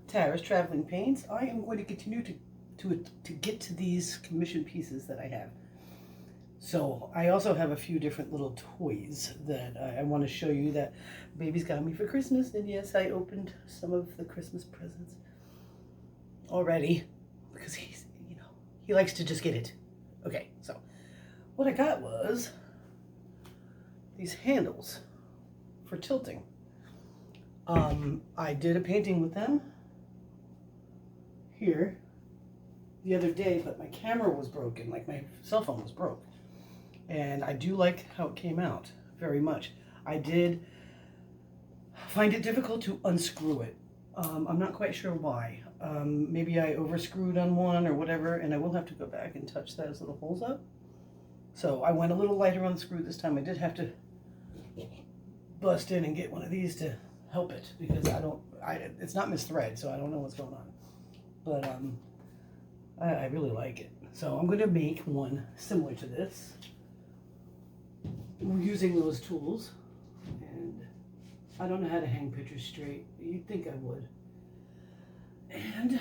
Tara's Traveling Paints. I am going to continue to get to these commission pieces that I have. So I also have a few different little toys that I want to show you that baby's got me for Christmas. And yes, I opened some of the Christmas presents already because he's, he likes to just get it. Okay, so what I got was these handles for tilting. I did a painting with them here the other day, but my camera was broken, like my cell phone was broke. And I do like how it came out very much. I did find it difficult to unscrew it. I'm not quite sure why. Maybe I overscrewed on one or whatever, and I will have to go back and touch those little holes up. So I went a little lighter on the screw this time. I did have to bust in and get one of these to help it because it's not misthread, so I don't know what's going on. But I really like it. So I'm going to make one similar to this. We're using those tools, and I don't know how to hang pictures straight. You'd think I would. And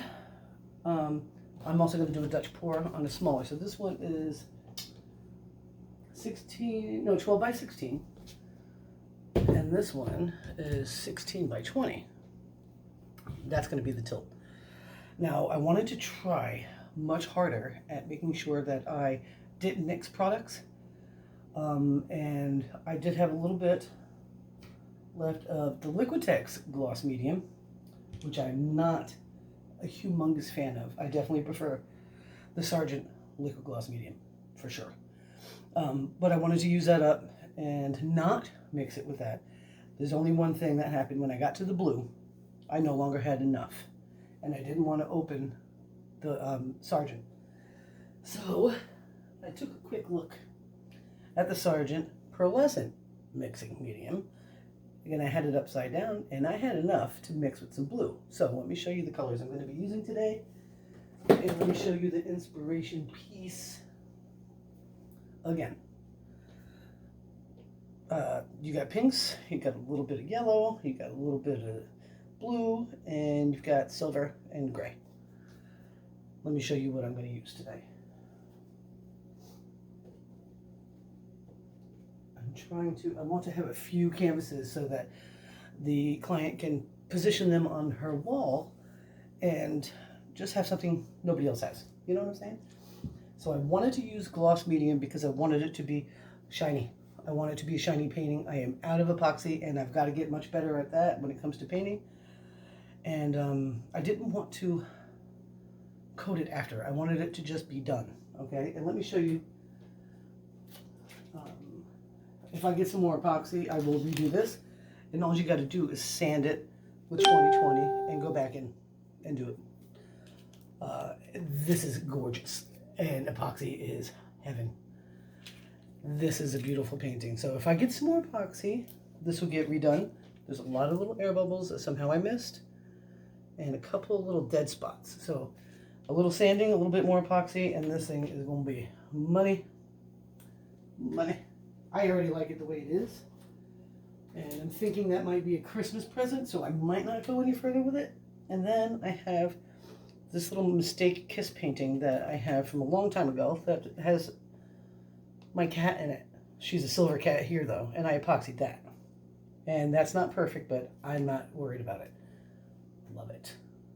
I'm also going to do a Dutch pour on a smaller. So this one is 12 by 16. And this one is 16 by 20. That's going to be the tilt. Now, I wanted to try much harder at making sure that I didn't mix products. And I did have a little bit left of the liquitex gloss medium, which I'm not a humongous fan of. I definitely prefer the Sargent liquid gloss medium, for sure. But I wanted to use that up and not mix it with that. There's only one thing that happened when I got to the blue. I no longer had enough, and I didn't want to open the Sargent. So I took a quick look at the Sargent pearlescent mixing medium. Again, I had it upside down, and I had enough to mix with some blue. So let me show you the colors I'm going to be using today, and let me show you the inspiration piece again. You got pinks, you got a little bit of yellow, you got a little bit of blue, and you've got silver and gray. Let me show you what I'm going to use today. I want to have a few canvases so that the client can position them on her wall and just have something nobody else has. You know what I'm saying? So I wanted to use gloss medium because I wanted it to be shiny. I want it to be a shiny painting. I am out of epoxy, and I've got to get much better at that when it comes to painting. And I didn't want to coat it after. I wanted it to just be done. Okay, and let me show you. If I get some more epoxy, I will redo this. And all you got to do is sand it with 2020 and go back in and do it. This is gorgeous, and epoxy is heaven. This is a beautiful painting. So if I get some more epoxy, this will get redone. There's a lot of little air bubbles that somehow I missed, and a couple of little dead spots. So a little sanding, a little bit more epoxy, and this thing is going to be money. Money. I already like it the way it is. And I'm thinking that might be a Christmas present, so I might not go any further with it. And then I have this little mistake kiss painting that I have from a long time ago that has my cat in it. She's a silver cat here, though, and I epoxied that. And that's not perfect, but I'm not worried about it. Love it.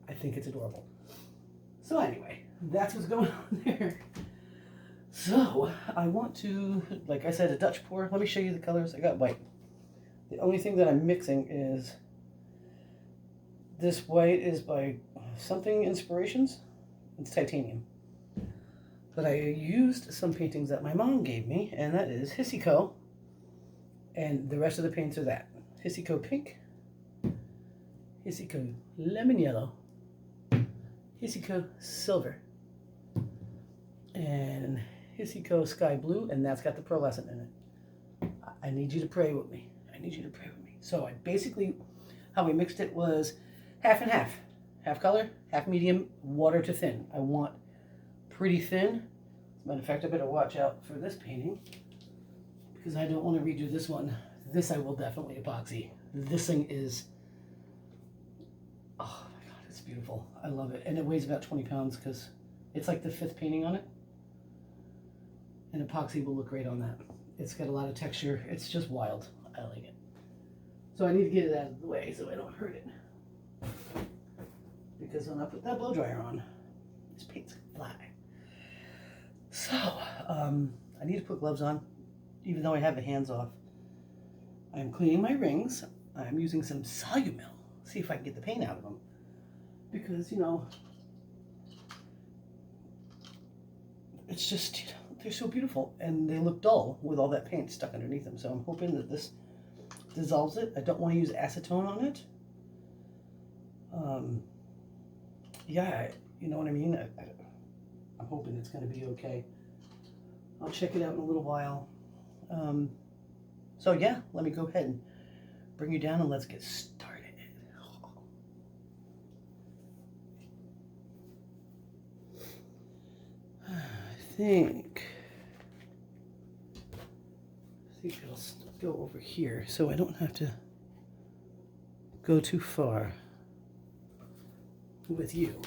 I think it's adorable. So anyway, that's what's going on there. So I want to, like I said, a Dutch pour. Let me show you the colors. I got white. The only thing that I'm mixing is this white is by something Inspirations. It's titanium. But I used some paintings that my mom gave me, and that is Hissico, and the rest of the paints are that. Hissico Pink, Hissico Lemon Yellow, Hissico Silver, and Hissico Sky Blue, and that's got the pearlescent in it. I need you to pray with me. I need you to pray with me. So I basically, how we mixed it was half and half. Half color, half medium, water to thin. I want pretty thin. As a matter of fact, I better watch out for this painting because I don't want to redo this one. This I will definitely epoxy. This thing is, oh my God, it's beautiful. I love it. And it weighs about 20 pounds because it's like the 5th painting on it. And epoxy will look great on that. It's got a lot of texture. It's just wild. I like it. So I need to get it out of the way so I don't hurt it. Because when I put that blow dryer on, this paint's gonna fly. So, I need to put gloves on, even though I have the hands off. I'm cleaning my rings. I'm using some Solumil. See if I can get the paint out of them. Because, you know, it's just, you know, they're so beautiful. And they look dull with all that paint stuck underneath them. So I'm hoping that this dissolves it. I don't want to use acetone on it. Yeah, you know what I mean? I'm hoping it's going to be okay. I'll check it out in a little while. So yeah, let me go ahead and bring you down and let's get started. I think it'll go over here so I don't have to go too far with you.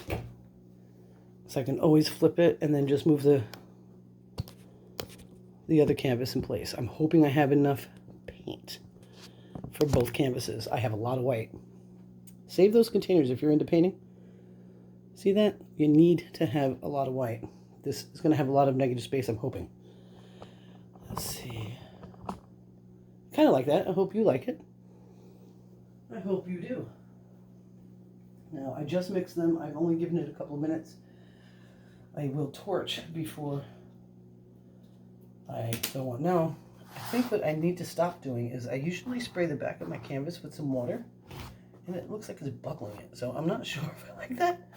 So I can always flip it and then just move the other canvas in place. I'm hoping I have enough paint for both canvases. I have a lot of white. Save those containers if you're into painting. See that? You need to have a lot of white. This is going to have a lot of negative space, I'm hoping. Let's see. Kind of like that. I hope you like it. I hope you do. Now, I just mixed them. I've only given it a couple of minutes. I will torch before I go on. Now, I think what I need to stop doing is I usually spray the back of my canvas with some water, and it looks like it's buckling it. So I'm not sure if I like that.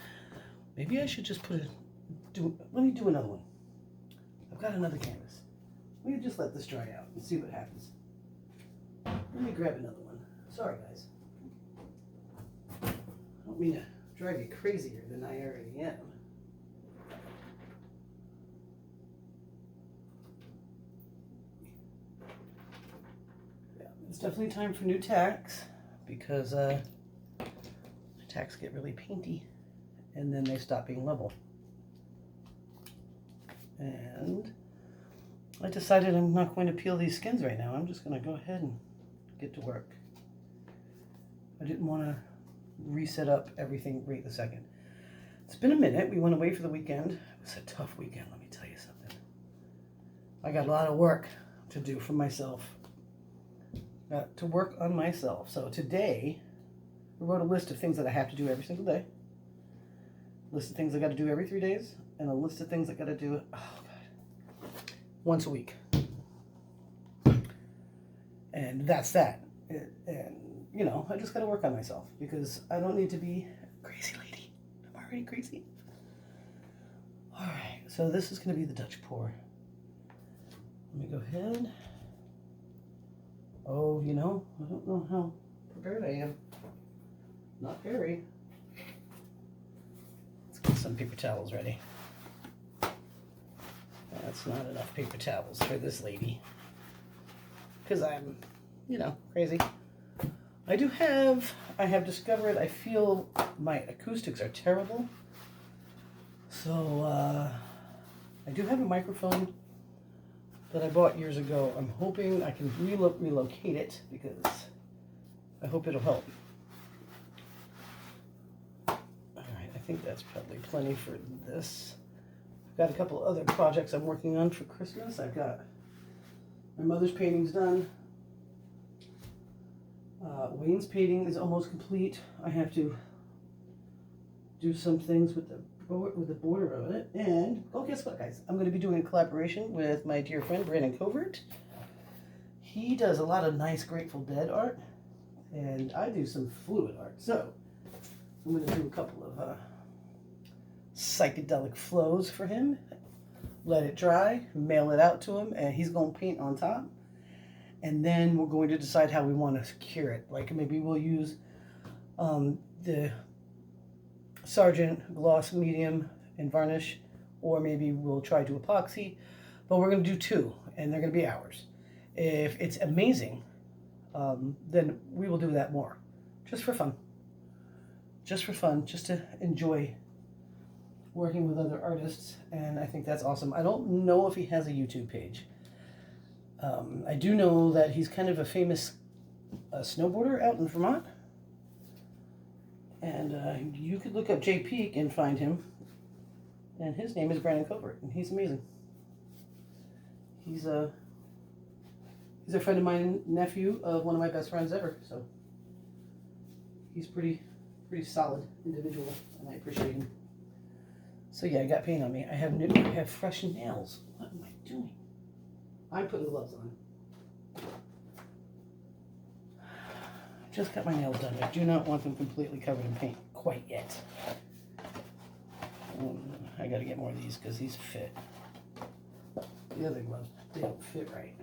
Maybe I should just let me do another one. I've got another canvas. Let me just let this dry out and see what happens. Let me grab another one. Sorry, guys. I don't mean to drive you crazier than I already am. Yeah, it's definitely time for new tacks because tacks get really painty and then they stop being level. And I decided I'm not going to peel these skins right now. I'm just going to go ahead and get to work. I didn't want to reset up everything right this second. It's been a minute. We went away for the weekend. It was a tough weekend, let me tell you something. I got a lot of work to do for myself. Got to work on myself. So today, I wrote a list of things that I have to do every single day. A list of things I got to do every 3 days. And a list of things I got to do, once a week. And that's that. And, you know, I just got to work on myself because I don't need to be a crazy lady. I'm already crazy. All right, so this is going to be the Dutch pour. Let me go ahead. Oh, you know, I don't know how prepared I am. Not very. Let's get some paper towels ready. That's not enough paper towels for this lady. Because I'm, you know, crazy. I have discovered I feel my acoustics are terrible. So, I do have a microphone that I bought years ago. I'm hoping I can relocate it because I hope it'll help. Alright, I think that's probably plenty for this. I've got a couple other projects I'm working on for Christmas. I've got my mother's paintings done. Wayne's painting is almost complete. I have to do some things with the border of it. And, oh, guess what, guys? I'm going to be doing a collaboration with my dear friend, Brandon Covert. He does a lot of nice Grateful Dead art, and I do some fluid art. So, I'm going to do a couple of psychedelic flows for him, let it dry, mail it out to him, and he's going to paint on top. And then we're going to decide how we want to cure it. Like maybe we'll use the Sargent gloss medium and varnish, or maybe we'll try to epoxy, but we're going to do 2 and they're going to be ours. If it's amazing, then we will do that more, just for fun. just for fun, just to enjoy working with other artists, and I think that's awesome. I don't know if he has a YouTube page. I do know that he's kind of a famous snowboarder out in Vermont, and you could look up Jay Peak and find him, and his name is Brandon Covert, and he's amazing. He's a friend of mine, nephew of one of my best friends ever, so he's pretty solid individual, and I appreciate him. So yeah, I got paint on me. I have fresh nails. What am I doing? I'm putting gloves on. Just got my nails done. I do not want them completely covered in paint quite yet. I got to get more of these because these fit. The other gloves, they don't fit right.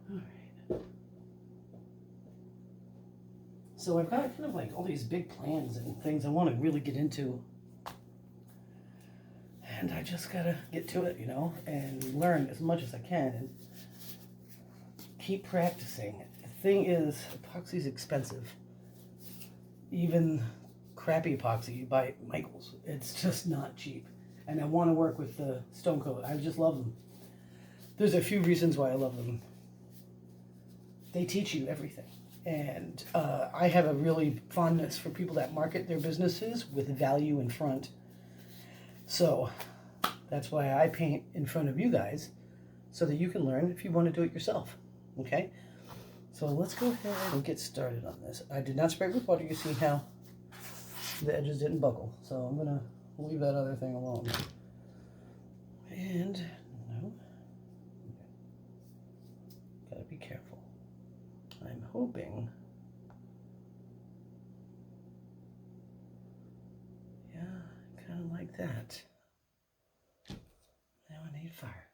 Alright. So I've got kind of like all these big plans and things I want to really get into. And I just got to get to it, you know, and learn as much as I can and keep practicing. The thing is, epoxy's expensive. Even crappy epoxy you buy at Michael's, it's just not cheap. And I want to work with the Stone Coat. I just love them. There's a few reasons why I love them. They teach you everything. And I have a really fondness for people that market their businesses with value in front. So that's why I paint in front of you guys, so that you can learn if you want to do it yourself. Okay? So let's go ahead and get started on this. I did not spray with water. You see how the edges didn't buckle. So I'm going to leave that other thing alone. And, no. Gotta be careful. I'm hoping. Yeah, kind of like that. Now I need fire.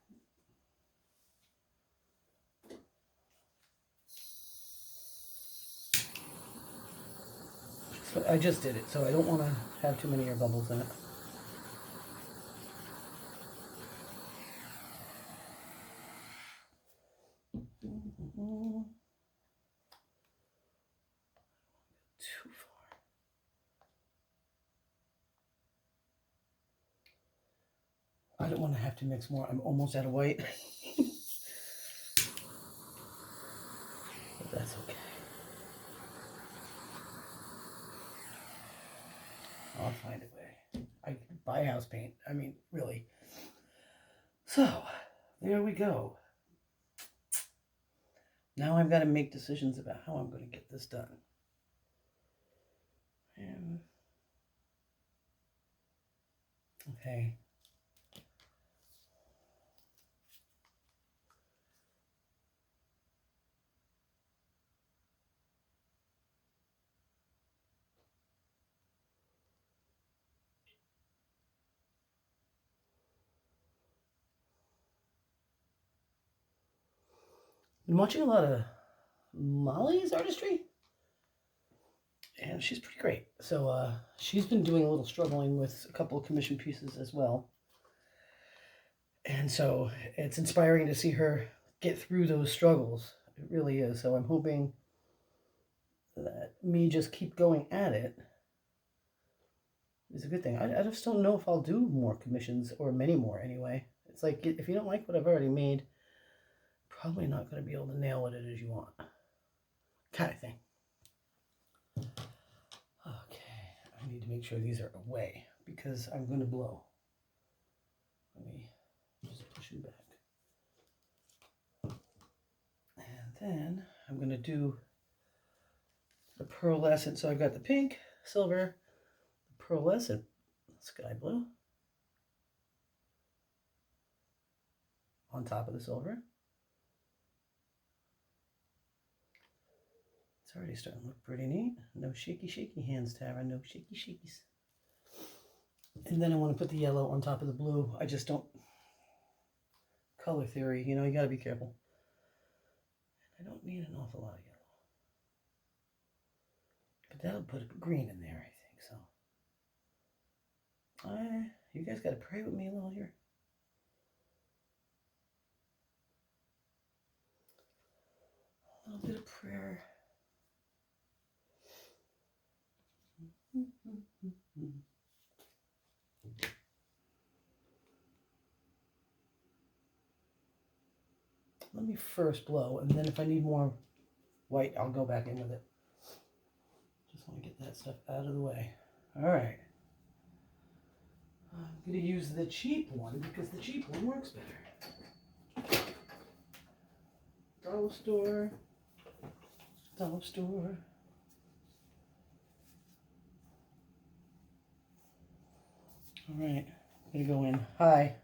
So I just did it, so I don't want to have too many air bubbles in it. Too far. I don't want to have to mix more. I'm almost out of white. But that's okay. I'll find a way. I can buy house paint. I mean, really. So, there we go. Now I've got to make decisions about how I'm going to get this done. Okay. I'm watching a lot of Molly's artistry, and she's pretty great. So she's been doing a little struggling with a couple of commission pieces as well. And so it's inspiring to see her get through those struggles. It really is. So I'm hoping that me just keep going at it is a good thing. I just don't know if I'll do more commissions, or many more anyway. It's like, if you don't like what I've already made, probably not going to be able to nail it as you want. Kind of thing. Okay, I need to make sure these are away because I'm going to blow. Let me just push them back. And then I'm going to do the pearlescent. So I've got the pink, silver, the pearlescent sky blue on top of the silver. It's already starting to look pretty neat. No shaky hands, Tara. No shaky shakies. And then I want to put the yellow on top of the blue. I just don't... Color theory, you know, you got to be careful. And I don't need an awful lot of yellow. But that'll put green in there, I think, so. You guys got to pray with me a little here. A little bit of prayer. let me first blow, and then if I need more white, I'll go back in with it. Just want to get that stuff out of the way. All right. I'm going to use the cheap one because the cheap one works better. Dollar store. Dollar store. All right. I'm going to go in high.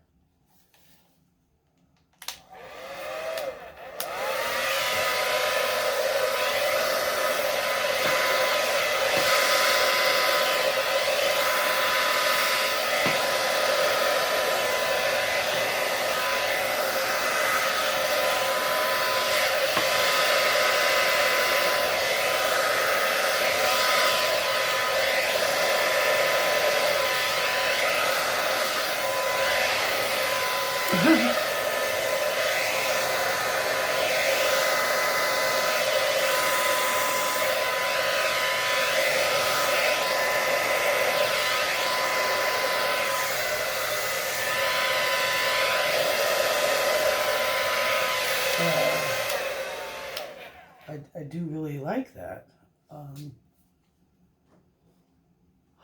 I do really like that. Okay.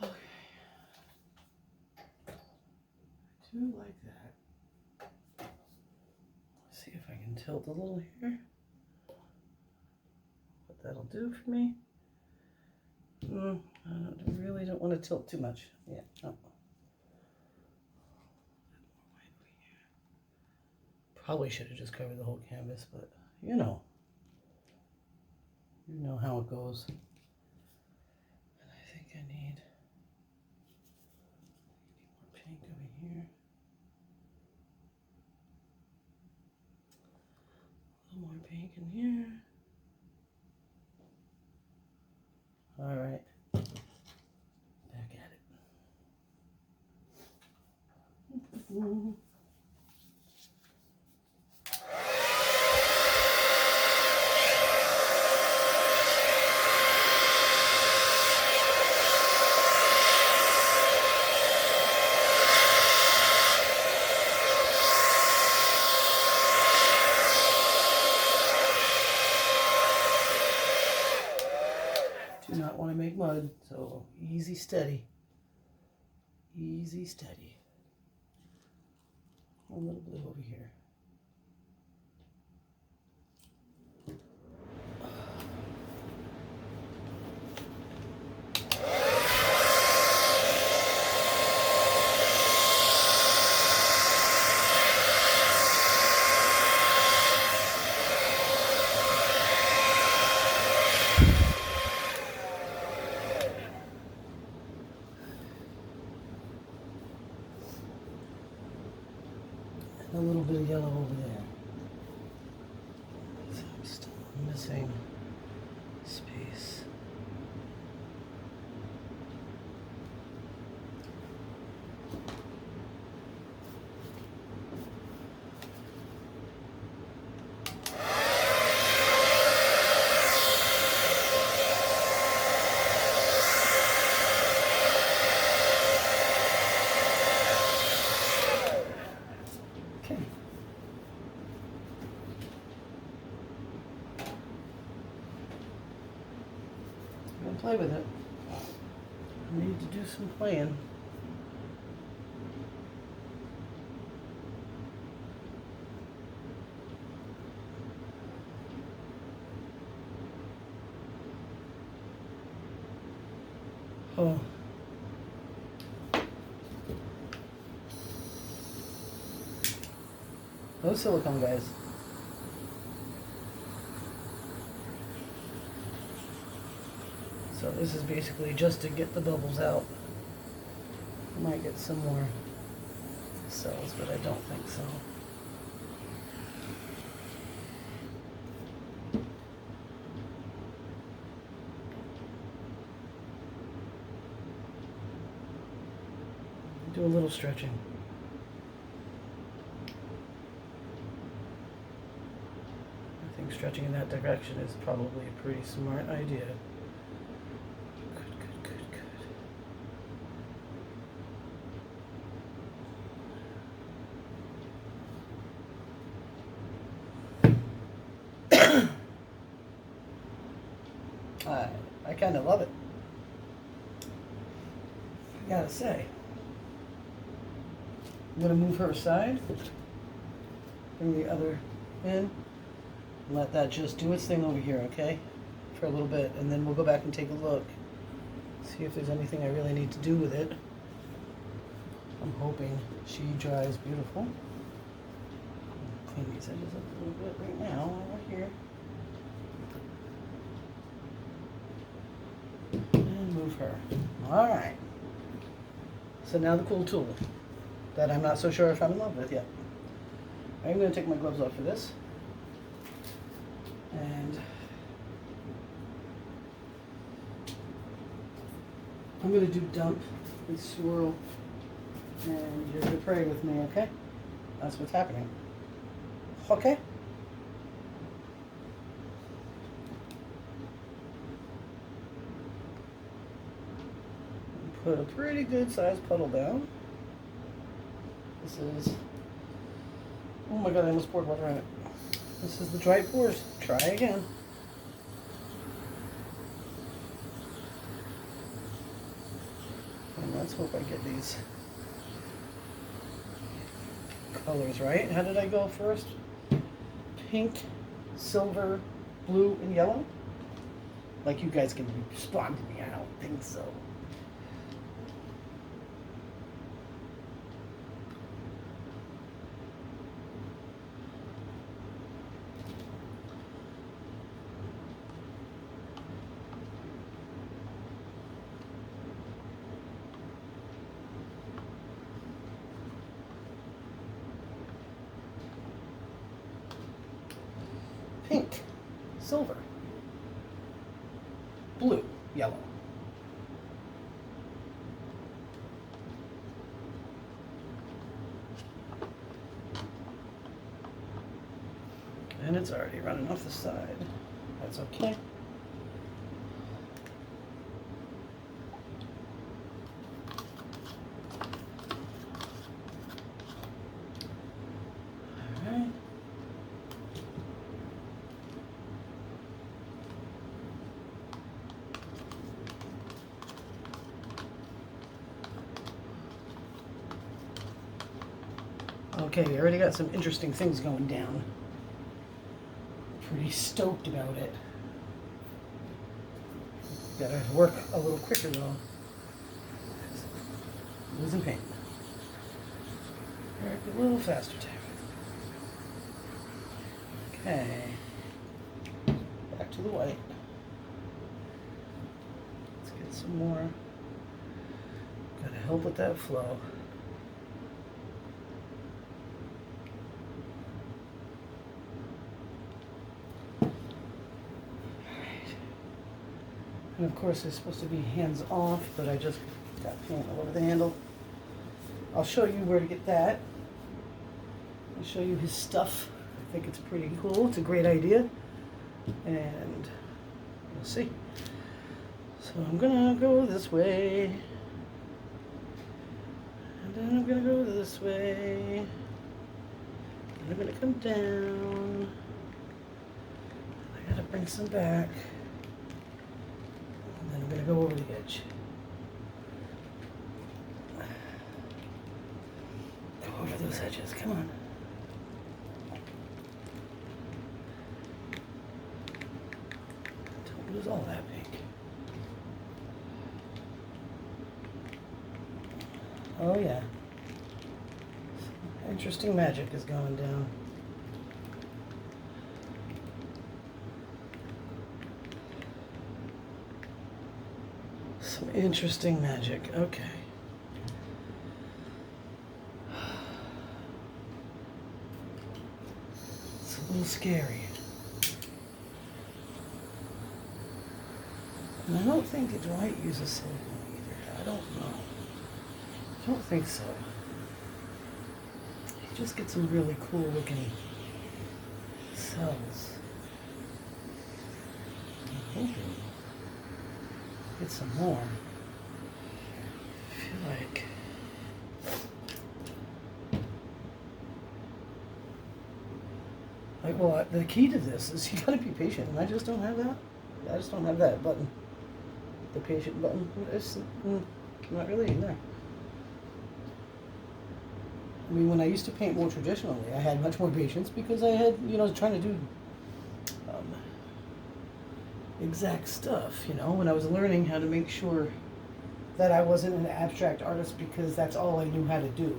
I do like that. Let's see if I can tilt a little here. What that'll do for me. I really don't want to tilt too much. Yeah. Oh. Probably should have just covered the whole canvas, but you know how it goes. And I think I need more pink over here. A little more pink in here. All right, back at it. Do not want to make mud, so easy, steady. Easy, steady. A little blue over here. A little bit of yellow over there. So I'm still missing space. Play with it. I need to do some playing. Oh. No silicone, guys. So this is basically just to get the bubbles out. I might get some more cells, but I don't think so. Do a little stretching. I think stretching in that direction is probably a pretty smart idea. I kind of love it. I gotta say. I'm gonna move her aside. Bring the other in. Let that just do its thing over here, okay? For a little bit, and then we'll go back and take a look. See if there's anything I really need to do with it. I'm hoping she dries beautiful. Clean these edges up a little bit right now while we're here. And move her. Alright. So now the cool tool that I'm not so sure if I'm in love with yet. I'm going to take my gloves off for this. And I'm going to do dump and swirl. And you're going to pray with me, okay? That's what's happening. Okay? Put a pretty good sized puddle down. This is, oh my god, I almost poured water on it. This is the dry pores. Try again. And let's hope I get these colors right. How did I go first? Pink, silver, blue, and yellow? Like you guys can respond to me. I don't think so. Pink, silver, blue, yellow. And it's already running off the side. That's okay. Okay, we already got some interesting things going down. Pretty stoked about it. Gotta work a little quicker though. Losing paint. Work a little faster, Terry. Okay. Back to the white. Let's get some more. Gotta help with that flow. And of course it's supposed to be hands off, but I just got paint all over the handle. I'll show you where to get that. I'll show you his stuff. I think it's pretty cool. It's a great idea. And we'll see. So I'm gonna go this way. And then I'm gonna go this way. And I'm gonna come down. I gotta bring some back. And then I'm going to go over the edge. Go over those edges, come on. Don't lose all that pink. Oh yeah. Some interesting magic is going down. Some interesting magic. Okay. It's a little scary. And I don't think the Dwight uses silicone either. I don't know. I don't think so. You just get some really cool looking cells. I'm hoping. Get some more. I feel like well, the key to this is you gotta be patient, and I just don't have that. I just don't have that button. The patient button. It's not really in there. I mean, when I used to paint more traditionally, I had much more patience because I had, trying to do exact stuff, when I was learning how to make sure that I wasn't an abstract artist because that's all I knew how to do.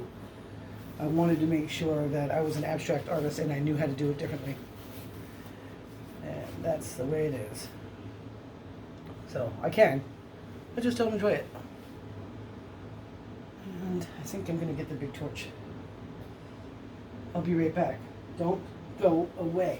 I wanted to make sure that I was an abstract artist and I knew how to do it differently. And that's the way it is. So, I can. I just don't enjoy it. And I think I'm going to get the big torch. I'll be right back. Don't go away.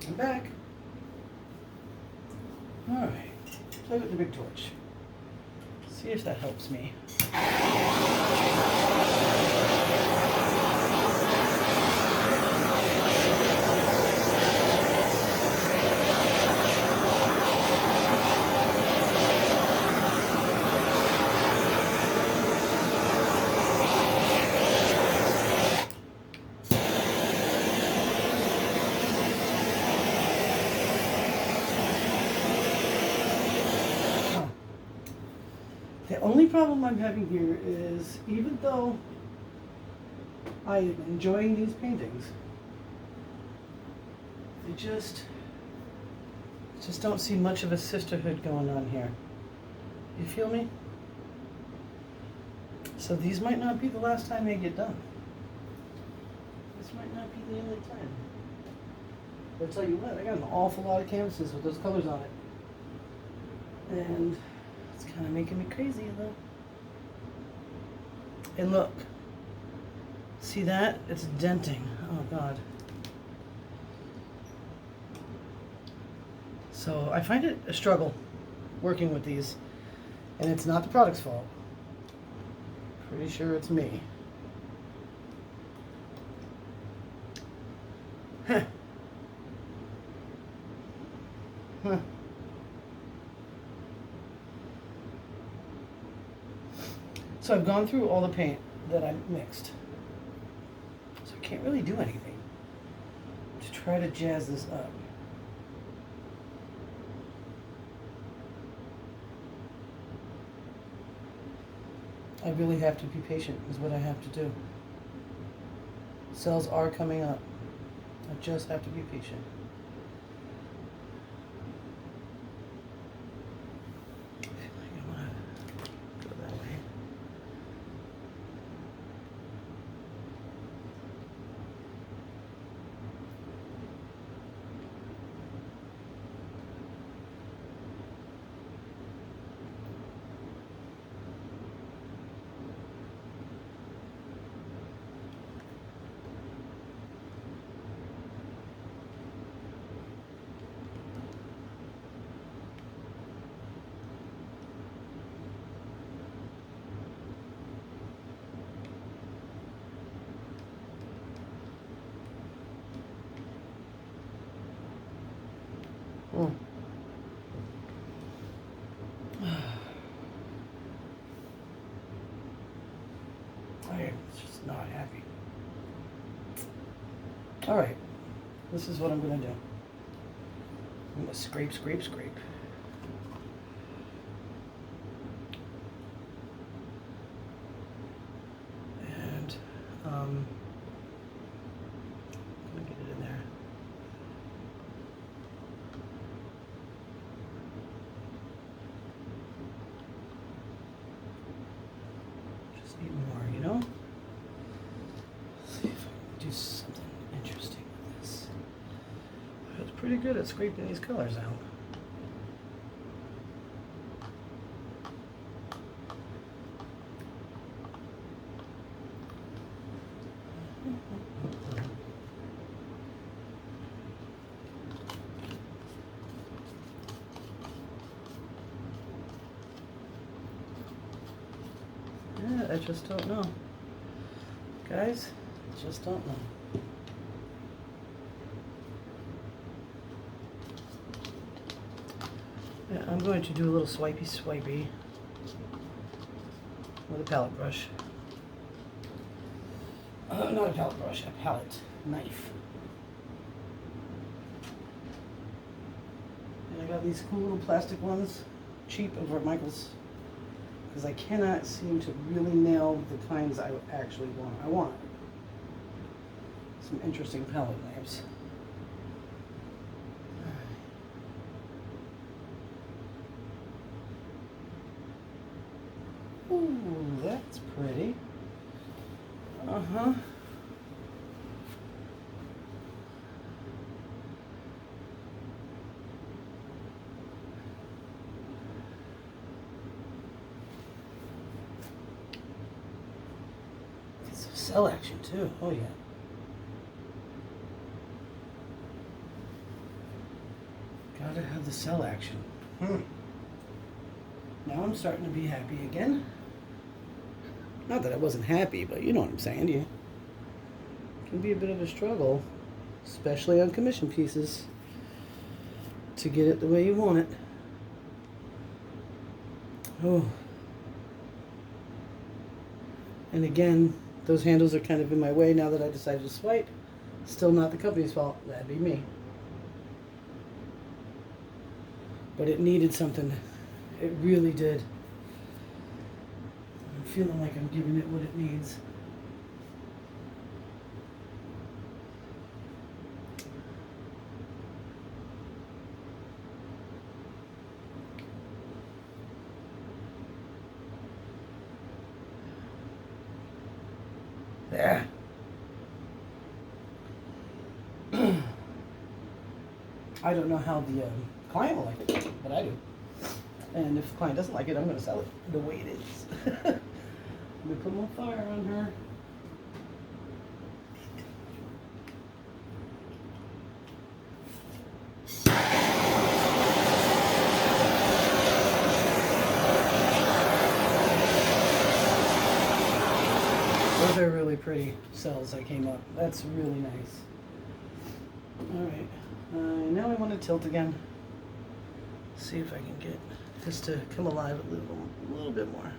I'm back. Alright, play with the big torch. See if that helps me. The only problem I'm having here is, even though I am enjoying these paintings, they just don't see much of a sisterhood going on here. You feel me? So these might not be the last time they get done. This might not be the only time. But I'll tell you what, I got an awful lot of canvases with those colors on it. And it's kind of making me crazy, though. And look. See that? It's denting. Oh, God. So I find it a struggle working with these. And it's not the product's fault. Pretty sure it's me. Huh. Huh. So I've gone through all the paint that I mixed. So I can't really do anything to try to jazz this up. I really have to be patient is what I have to do. Cells are coming up. I just have to be patient. I feel like I want to go that way. I am just not happy. All right, this is what I'm gonna do. I'm gonna scrape, scrape, scrape. And I'm gonna get it in there. Just need more, you know? Let's see if I can do something interesting with this. I was pretty good at scraping these colors out. I just don't know. Guys, just don't know. Yeah, I'm going to do a little swipey with a palette brush. Not a palette brush, a palette knife. And I got these cool little plastic ones, cheap over at Michael's, because I cannot seem to really nail the kinds I actually want. I want some interesting palette knives. Ooh, that's pretty. Uh-huh. Get some cell action too. Oh yeah. Gotta have the cell action. Now I'm starting to be happy again. Not that I wasn't happy, but you know what I'm saying. It can be a bit of a struggle, especially on commission pieces, to get it the way you want it. Oh. And again, those handles are kind of in my way now that I decided to swipe. Still not the company's fault. That'd be me. But it needed something. It really did. I'm feeling like I'm giving it what it needs. There. I don't know how the client will like it, but I do. And if the client doesn't like it, I'm going to sell it the way it is. I'm going to put more fire on her. Those are really pretty cells that came up. That's really nice. Alright, now I want to tilt again. See if I can get this to come alive a little bit more.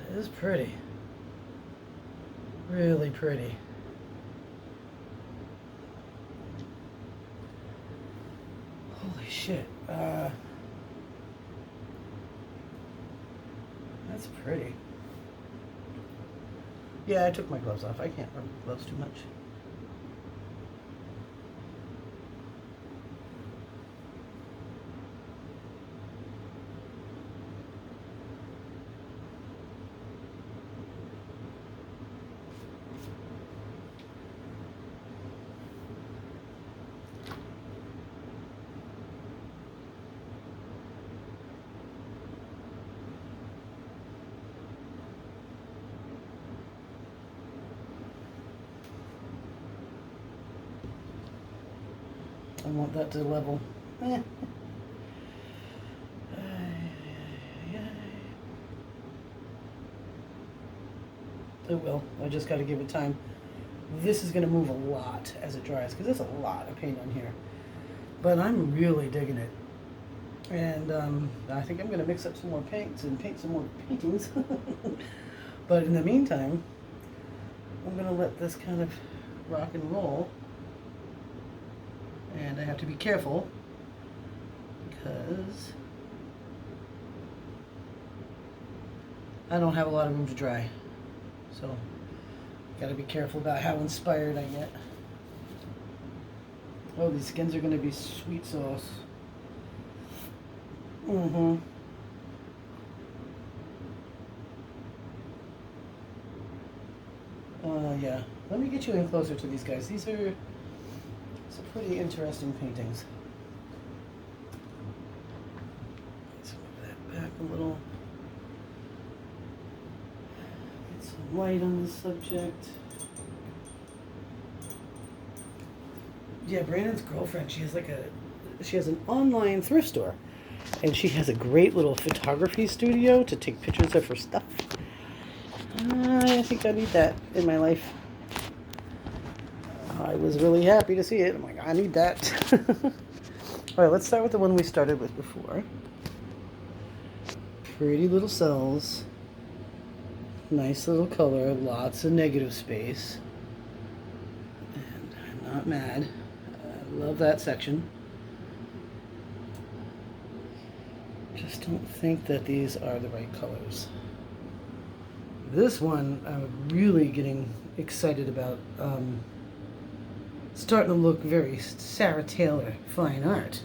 It is pretty. Really pretty. Holy shit. That's pretty. Yeah, I took my gloves off. I can't wear gloves too much. I want that to level. It will. I just got to give it time. This is going to move a lot as it dries because there's a lot of paint on here. But I'm really digging it. And I think I'm going to mix up some more paints and paint some more paintings. But in the meantime, I'm going to let this kind of rock and roll. And I have to be careful because I don't have a lot of room to dry. So, got to be careful about how inspired I get. Oh, these skins are going to be sweet sauce. Yeah. Let me get you in closer to these guys. These are some pretty interesting paintings. Let's move that back a little. light on this subject. Yeah, Brandon's girlfriend, she has an online thrift store. And she has a great little photography studio to take pictures of her stuff. I think I need that in my life. I was really happy to see it. I'm like, I need that. Alright, let's start with the one we started with before. Pretty little cells. Nice little color. Lots of negative space. And I'm not mad. I love that section. Just don't think that these are the right colors. This one I'm really getting excited about. Starting to look very Sarah Taylor fine art.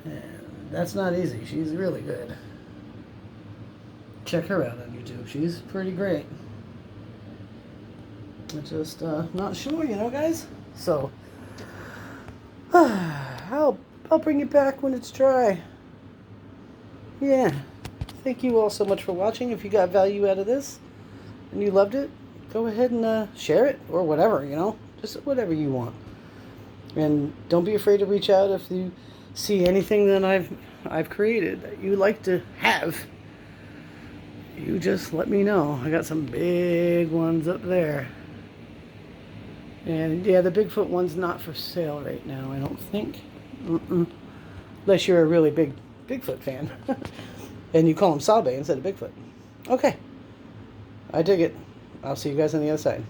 And that's not easy. She's really good. Check her out on YouTube. She's pretty great. I'm just not sure, you know, guys? So, I'll bring it back when it's dry. Yeah. Thank you all so much for watching. If you got value out of this and you loved it, go ahead and share it or whatever, you know. Just whatever you want. And don't be afraid to reach out if you see anything that I've created that you like to have. You just let me know. I got some big ones up there. And yeah, the Bigfoot one's not for sale right now, I don't think. Unless you're a really big Bigfoot fan. And you call him Sabe instead of Bigfoot. Okay. I dig it. I'll see you guys on the other side.